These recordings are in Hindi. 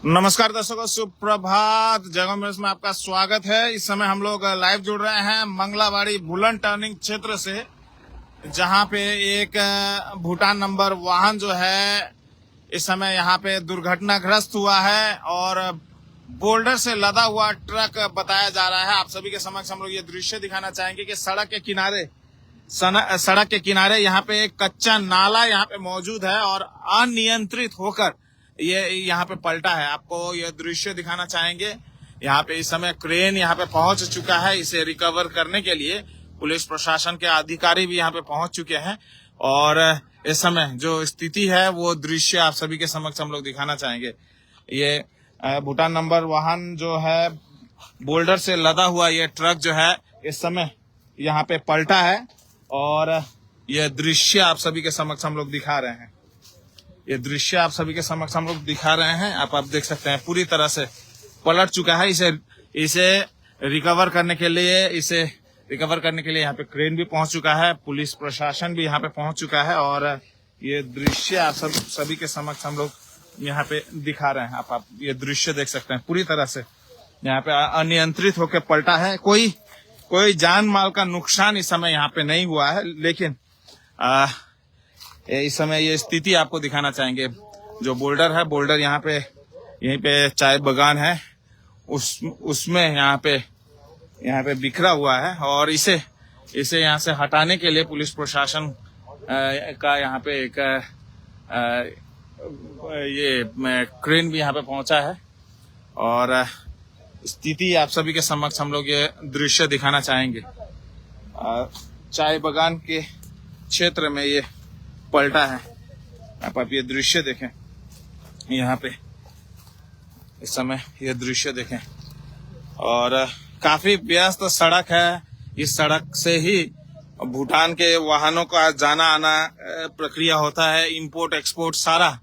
नमस्कार दर्शकों, सुप्रभात। जगह न्यूज में आपका स्वागत है। इस समय हम लोग लाइव जुड़ रहे हैं मंगलावाड़ी बुलंद टर्निंग क्षेत्र से, जहां पे एक भूटान नंबर वाहन जो है इस समय यहां पे दुर्घटनाग्रस्त हुआ है और बोल्डर से लदा हुआ ट्रक बताया जा रहा है। आप सभी के समक्ष हम लोग ये दृश्य दिखाना चाहेंगे कि सड़क के किनारे यहाँ पे एक कच्चा नाला यहाँ पे मौजूद है और अनियंत्रित होकर ये यहाँ पे पलटा है। आपको ये दृश्य दिखाना चाहेंगे। यहाँ पे इस समय क्रेन यहाँ पे पहुंच चुका है इसे रिकवर करने के लिए। पुलिस प्रशासन के अधिकारी भी यहाँ पे पहुंच चुके हैं और इस समय जो स्थिति है वो दृश्य आप सभी के समक्ष हम लोग दिखाना चाहेंगे। ये भूटान नंबर वाहन जो है, बोल्डर से लदा हुआ ये ट्रक जो है इस समय यहाँ पे पलटा है और ये दृश्य आप सभी के समक्ष हम लोग दिखा रहे हैं। ये दृश्य आप सभी के समक्ष हम लोग दिखा रहे हैं। आप देख सकते हैं पूरी तरह से पलट चुका है। इसे रिकवर करने के लिए यहाँ पे क्रेन भी पहुंच चुका है, पुलिस प्रशासन भी यहाँ पे पहुंच चुका है और ये दृश्य आप सभी के समक्ष हम लोग यहाँ पे दिखा रहे हैं। आप ये दृश्य देख सकते हैं। पूरी तरह से यहाँ पे अनियंत्रित होकर पलटा है। कोई जान माल का नुकसान इस समय यहाँ पे नहीं हुआ है, लेकिन इस समय ये स्थिति आपको दिखाना चाहेंगे। जो बोल्डर है, बोल्डर यहाँ पे यहीं पे चाय बागान है, उसमें यहाँ पे बिखरा हुआ है और इसे यहाँ से हटाने के लिए पुलिस प्रशासन का यहाँ पे एक ये क्रेन भी यहाँ पे पहुंचा है और स्थिति आप सभी के समक्ष हम लोग ये दृश्य दिखाना चाहेंगे। चाय बागान के क्षेत्र में ये पलटा है। आप ये दृश्य देखें। यहाँ पे इस समय ये दृश्य देखें और काफी व्यस्त सड़क है। इस सड़क से ही भूटान के वाहनों का जाना आना प्रक्रिया होता है। इंपोर्ट एक्सपोर्ट सारा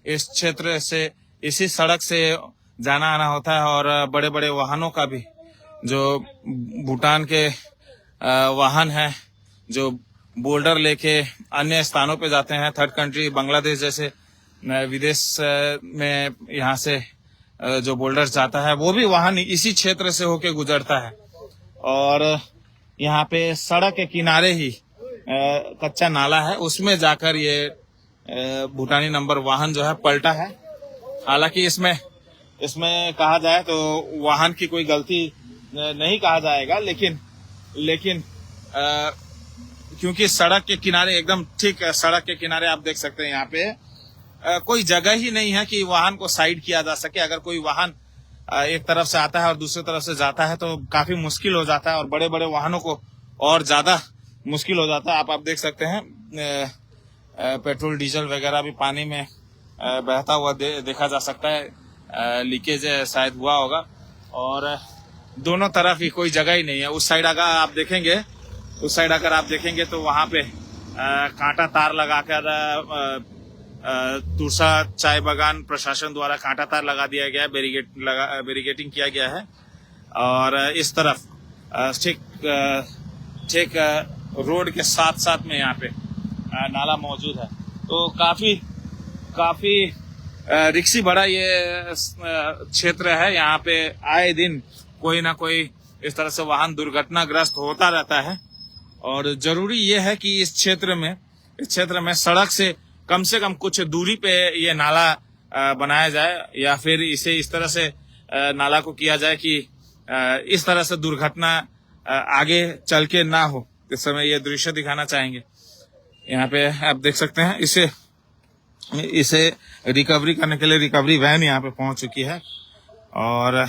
इस क्षेत्र से, इसी सड़क से जाना आना होता है और बड़े बड़े वाहनों का भी, जो भूटान के वाहन है, जो बोल्डर लेके अन्य स्थानों पे जाते हैं, थर्ड कंट्री बांग्लादेश जैसे विदेश में यहाँ से जो बोल्डर जाता है वो भी वाहन इसी क्षेत्र से होके गुजरता है और यहाँ पे सड़क के किनारे ही कच्चा नाला है, उसमें जाकर ये भूटानी नंबर वाहन जो है पलटा है। हालांकि इसमें कहा जाए तो वाहन की कोई गलती नहीं कहा जाएगा, लेकिन क्योंकि सड़क के किनारे, एकदम ठीक सड़क के किनारे आप देख सकते हैं यहाँ पे कोई जगह ही नहीं है कि वाहन को साइड किया जा सके। अगर कोई वाहन एक तरफ से आता है और दूसरी तरफ से जाता है तो काफी मुश्किल हो जाता है और बड़े बड़े वाहनों को और ज्यादा मुश्किल हो जाता है। आप देख सकते हैं पेट्रोल डीजल वगैरह भी पानी में बहता हुआ देखा जा सकता है। लीकेज शायद हुआ होगा और दोनों तरफ ही कोई जगह ही नहीं है। उस साइड अगर आप देखेंगे तो वहां पे कांटा तार लगाकर तुरसा चाय बागान प्रशासन द्वारा कांटा तार लगा दिया गया है, बैरिकेडिंग किया गया है और इस तरफ ठीक रोड के साथ में यहाँ पे नाला मौजूद है। तो काफी रिक्सी भरा ये क्षेत्र है। यहाँ पे आए दिन कोई ना कोई इस तरह से वाहन दुर्घटनाग्रस्त होता रहता है और जरूरी ये है कि इस क्षेत्र में सड़क से कम कुछ दूरी पे ये नाला बनाया जाए या फिर इसे इस तरह से नाला को किया जाए कि इस तरह से दुर्घटना आगे चल के ना हो। इस समय ये दृश्य दिखाना चाहेंगे। यहाँ पे आप देख सकते हैं इसे रिकवरी करने के लिए रिकवरी वैन यहाँ पे पहुंच चुकी है और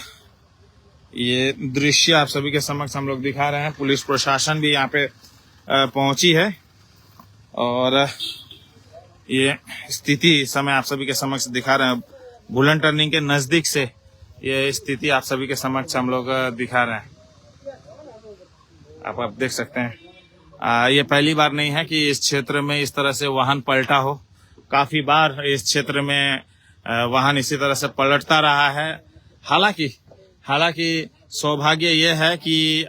ये दृश्य आप सभी के समक्ष हम लोग दिखा रहे हैं। पुलिस प्रशासन भी यहाँ पे पहुंची है और ये स्थिति इस समय आप सभी के समक्ष दिखा रहे हैं। बुलंद टर्निंग के नजदीक से ये स्थिति आप सभी के समक्ष हम लोग दिखा रहे हैं। आप देख सकते हैं। ये पहली बार नहीं है कि इस क्षेत्र में इस तरह से वाहन पलटा हो। काफी बार इस क्षेत्र में वाहन इसी तरह से पलटता रहा है। हालांकि सौभाग्य यह है कि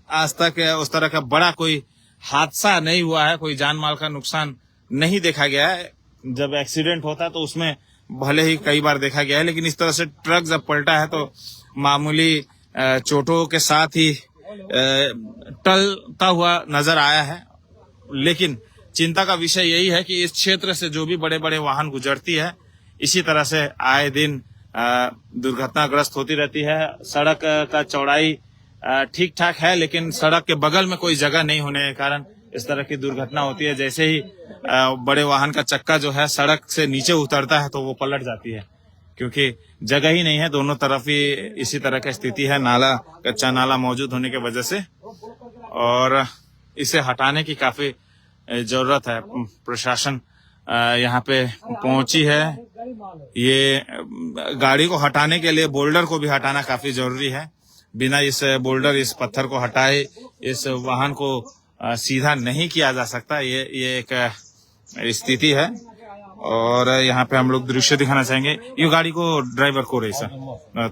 आज तक उस तरह का बड़ा कोई हादसा नहीं हुआ है, कोई जान माल का नुकसान नहीं देखा गया है। जब एक्सीडेंट होता है तो उसमें भले ही कई बार देखा गया है, लेकिन इस तरह से ट्रक जब पलटा है तो मामूली चोटों के साथ ही टलता हुआ नजर आया है। लेकिन चिंता का विषय यही है कि इस क्षेत्र से जो भी बड़े बड़े वाहन गुजरती है, इसी तरह से आए दिन दुर्घटनाग्रस्त होती रहती है। सड़क का चौड़ाई ठीक ठाक है, लेकिन सड़क के बगल में कोई जगह नहीं होने के कारण इस तरह की दुर्घटना होती है। जैसे ही बड़े वाहन का चक्का जो है सड़क से नीचे उतरता है तो वो पलट जाती है, क्योंकि जगह ही नहीं है। दोनों तरफ ही इसी तरह की स्थिति है, नाला, कच्चा नाला मौजूद होने की वजह से, और इसे हटाने की काफी जरूरत है। प्रशासन यहाँ पे पहुंची है। ये गाड़ी को हटाने के लिए बोल्डर को भी हटाना काफी जरूरी है। बिना इस बोल्डर, इस पत्थर को हटाए इस वाहन को सीधा नहीं किया जा सकता। ये एक स्थिति है। और यहाँ पे हम लोग दृश्य दिखाना चाहेंगे। यो गाडीको ड्राइभर को रहेछ,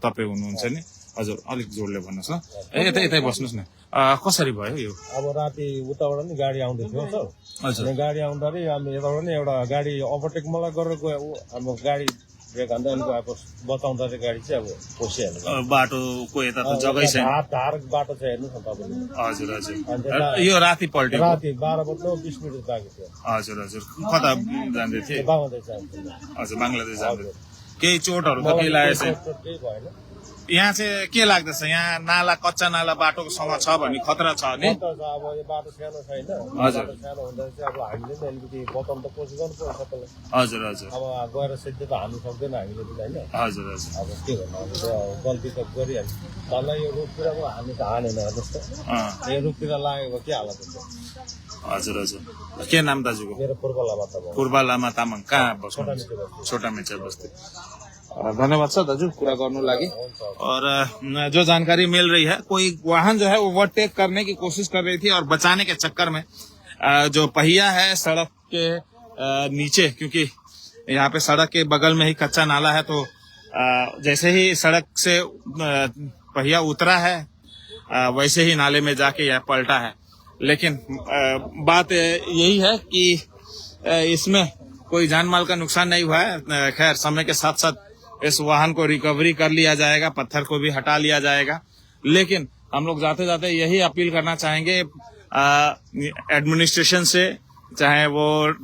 तपाईँ हुनुहुन्छ नि? हजुर, अलिक जोडले भन्नुहोस् न। यतै बस्नुहोस् न। कसरी भयो यो? अब राति उताबाट नि गाडी आउँदै थियो सर। हजुर, गाडी आउँदाखेरि हामी यताबाट नि एउटा गाडी ओभरटेक मलाई गरेर गयो। अब गाडी ब्रेक हान्दा अनि गएको बचाउँदा चाहिँ गाडी चाहिँ अब पसिहाल्यो। बाटोको यता त जग्गै छैन। धार बाटो चाहिँ हेर्नुहोस् न तपाईँले। हजुर हजुर, यो राति पल्ट्यो? राति 12:20 बाँकी थियो। हजुर हजुर, कता जाँदै थिए? बङ्गलादेश हजुर, बङ्गलादेश जाँदै। केही चोटहरू त केही लागेको छैन? केही भएन। यहाँ चाहिँ के लाग्दछ? यहाँ नाला, कच्चा नाला बाटोसँग छ भन्ने खतरा छ नि? अब यो बाटो सानो छैन। हजुर, सानो हुँदा चाहिँ अब हामीले नि अलिकति बचाउनु त कोसिस गर्नु पर्छ सबैलाई। हजुर हजुर, अब गएर सिधै त हाल्नु सक्दैन हामीले पनि होइन। हजुर हजुर, अब के गर्नु, अब गल्ती त गरिहाल्छ। तल यो रुखतिर पो हामी त हानेन जस्तो। यो रुखतिर लागेको के हालत हुन्छ? हजुर हजुर। के नाम दाजुको? मेरो पूर्व लामा त पूर्व लामा तामाङ। कहाँ बस्नुहुन्छ? छोटा मेचा बस्ती। धन्यवाद सर दाजू कुरा गर्नु लागि। और जो जानकारी मिल रही है, कोई वाहन जो है ओवरटेक करने की कोशिश कर रही थी और बचाने के चक्कर में जो पहिया है सड़क के नीचे, क्योंकि यहाँ पे सड़क के बगल में ही कच्चा नाला है, तो जैसे ही सड़क से पहिया उतरा है वैसे ही नाले में जाके यह पलटा है। लेकिन बात यही है कि इसमें कोई जान माल का नुकसान नहीं हुआ है। खैर, समय के साथ साथ इस वाहन को रिकवरी कर लिया जाएगा, पत्थर को भी हटा लिया जाएगा। लेकिन हम लोग जाते जाते यही अपील करना चाहेंगे एडमिनिस्ट्रेशन से, चाहे वो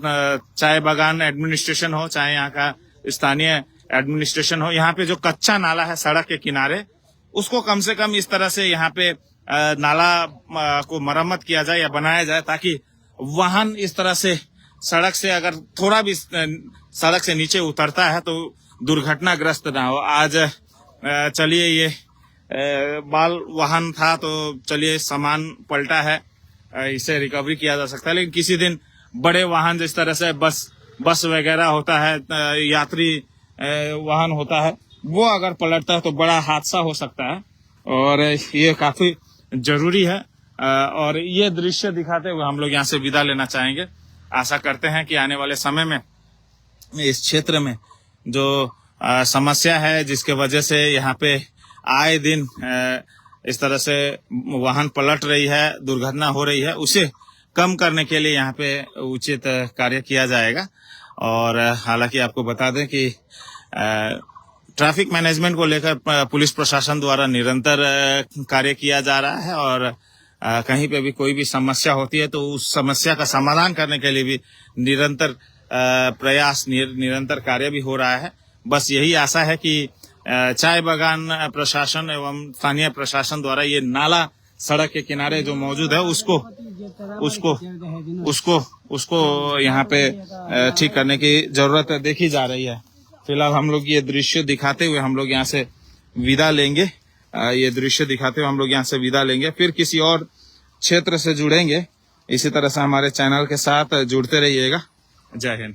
चाय बागान एडमिनिस्ट्रेशन हो, चाहे यहाँ का स्थानीय एडमिनिस्ट्रेशन हो, यहाँ पे जो कच्चा नाला है सड़क के किनारे, उसको कम से कम इस तरह से यहाँ पे नाला को मरम्मत किया जाए या बनाया जाए, ताकि वाहन इस तरह से सड़क से अगर थोड़ा भी सड़क से नीचे उतरता है तो दुर्घटनाग्रस्त ना हो। आज चलिए ये बाल वाहन था, तो चलिए सामान पलटा है, इसे रिकवरी किया जा सकता है। लेकिन किसी दिन बड़े वाहन जिस तरह से बस वगैरह होता है, यात्री वाहन होता है, वो अगर पलटता है तो बड़ा हादसा हो सकता है, और ये काफी जरूरी है। और ये दृश्य दिखाते हुए हम लोग यहाँ से विदा लेना चाहेंगे। आशा करते हैं कि आने वाले समय में इस क्षेत्र में जो समस्या है, जिसके वजह से यहाँ पे आए दिन इस तरह से वाहन पलट रही है, दुर्घटना हो रही है, उसे कम करने के लिए यहाँ पे उचित कार्य किया जाएगा। और हालांकि आपको बता दें कि ट्रैफिक मैनेजमेंट को लेकर पुलिस प्रशासन द्वारा निरंतर कार्य किया जा रहा है, और कहीं पे भी कोई भी समस्या होती है तो उस समस्या का समाधान करने के लिए भी निरंतर प्रयास, निरंतर कार्य भी हो रहा है। बस यही आशा है कि चाय बागान प्रशासन एवं स्थानीय प्रशासन द्वारा ये नाला सड़क के किनारे जो मौजूद है उसको यहाँ पे ठीक करने की जरूरत देखी जा रही है। फिलहाल हम लोग ये दृश्य दिखाते हुए हम लोग यहाँ से विदा लेंगे। फिर किसी और क्षेत्र से जुड़ेंगे। इसी तरह से हमारे चैनल के साथ जुड़ते रहिएगा। जय हिंद।